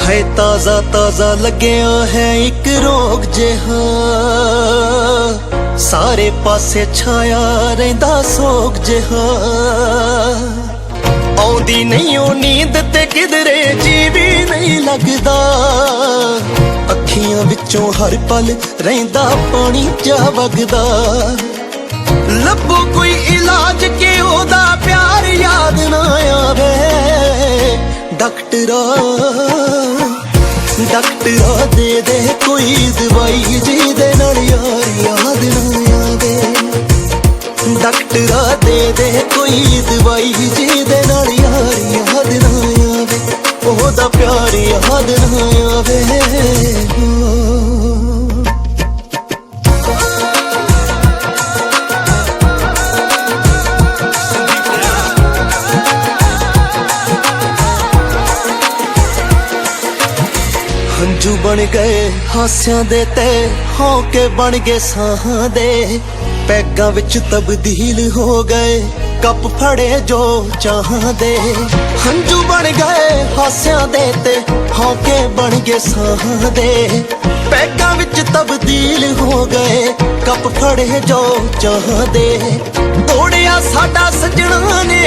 है ताजा ताजा लग्या है एक रोग जिहा, सारे पासे छाया रहिंदा सोग जिहा। आउंदी नहीं ओ नींद ते किधरे जी भी नहीं लगदा, अखियां विचों हर पल रहिंदा पानी जा वगदा। लभो कोई इलाज के ओदा प्यार याद ना आवे, डॉक्टरा डॉक्टरा दे दे कोई दवाई जिहदे नाल यार याद ना आवे। डॉक्टरा दे दे कोई दवाई जिहदे नाल यार याद ना आवे, ओहदा प्यार याद ना आवे। हंजू बन गए हास्यां दे ते हौके बन गए साहां दे, पैगां विच तब्दील हो गए कप फड़े जो चाहां दे। हंजू बन गए हास्यां दे ते हौके बन गए साहां दे, पैगां विच तब्दील हो गए कप फड़े जो चाहां दे। तोड़िया साडा सजना ने,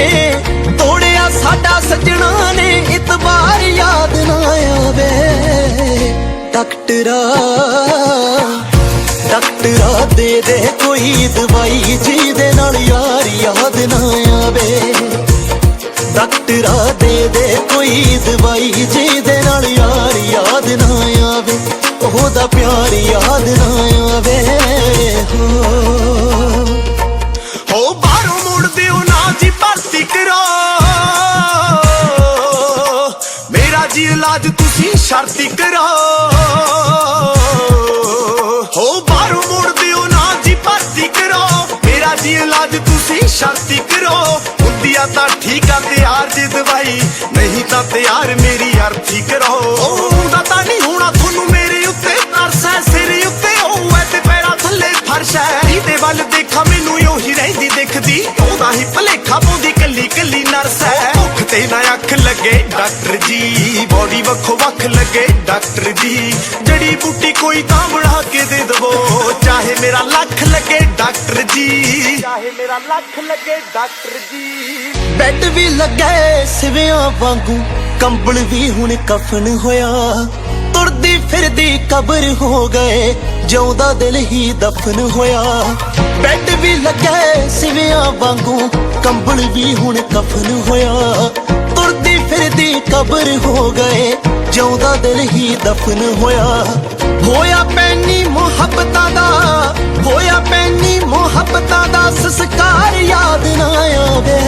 तोड़िया साडा सजना ने, इतबार याद ना आवे। डॉक्टरा डॉक्टरा दे दे कोई दवाई जिहदे नाल यार याद ना आवे। डॉक्टरा दे दे कोई दवाई जिहदे नाल यार याद ना आवे, ओहदा प्यार याद ना आवे। हो बाहरों मुड़ दिओ ना जी भर्ती करो, मेरा जी इलाज तुसी शर्ती करो। हो बाहरों मुड़ दिओ ना जी भर्ती करो, मेरा जी इलाज तुसी शर्ती करो। हुंदिया तां ठीक आ तैयार जी दवाई, नहीं तां तैयार मेरी अर्थी करो। ओहदा तां नहीं होना थोनू मेरे उत्ते तरस है, सिर उत्ते होवे ते पैरां थल्ले फर्श है। इहदे वल देखा मैनू ओही रहिंदी दिखदी, ओहदा ही भलेखा पाउंदी कल्ली कल्ली नर्स है। भुख ते ना अख लगे डॉक्टर जी, बॉडी वक्खो वख लगे डॉक्टर जी। जड़ी बूटी कोई तां बना के दे दवो, चाहे मेरा लख लगे डॉक्टर जी, चाहे मेरा लख लगे डॉक्टर जी। बैड भी लगे सिवियां वांगू, कंबल भी हुण कफन होया। तुरदी फिरदी कबर हो गए, जिउंदा दिल ही दफन होया। बैड भी लगे सिवियां वांगू, कंबल भी हुण कफन होया। तुरदी फिरदी कबर हो गए, जिउंदा दिल ही दफन होया। होया पैनी मुहब्बतां दा, होया पैनी मुहब्बतां दा संस्कार याद ना आवे।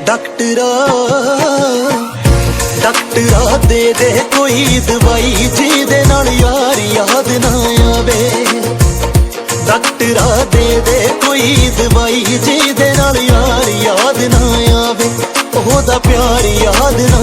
डॉक्टरा डॉक्टरा दे दे कोई दवाई जिहदे नाल यार याद ना आवे। डॉक्टरा दे दे कोई दवाई जिहदे नाल यार याद ना आवे, ओहदा प्यार याद ना